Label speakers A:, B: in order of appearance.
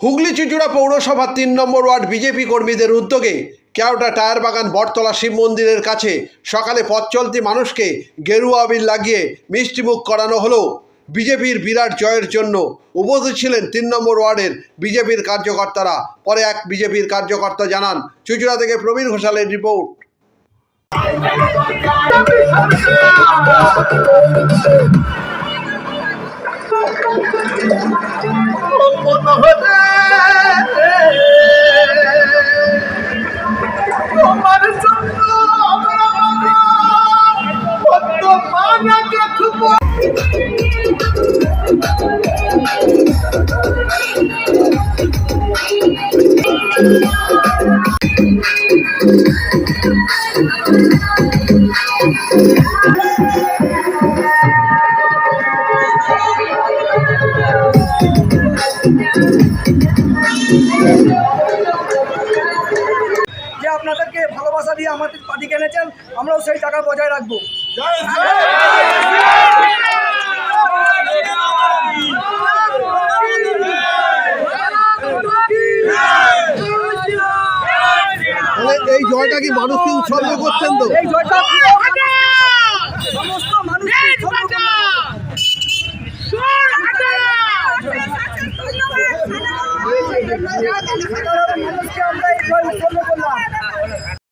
A: হুগলি চুঁচুড়া পৌরসভার ৩ নম্বর word BJP কর্মীদের উদ্যোগে কেওটা টায়ার বাগান বটতলা শিব মন্দিরের কাছে সকালে পথ চলতি মানুষকে গেরুয়া আবির লাগিয়ে মিষ্টিমুখ করানো হলো। বিজেপির বিরাট জয়ের জন্য উপস্থিত ছিলেন ৩ নম্বর ওয়ার্ডের বিজেপির কার্যকর্তারা। পরে এক বিজেপির কার্যকর্তা জানান, চুঁচুড়া থেকে প্রবীর ঘোষালের রিপোর্ট।
B: যে আপনাদেরকে ভালোবাসা দিয়ে আমাদের পার্টি এনেছেন, আমরাও সেই টাকা বজায় রাখবো।
A: এই জয়টা কি মানুষকে উৎসর্গ করছেন? তো
B: এই জয়টা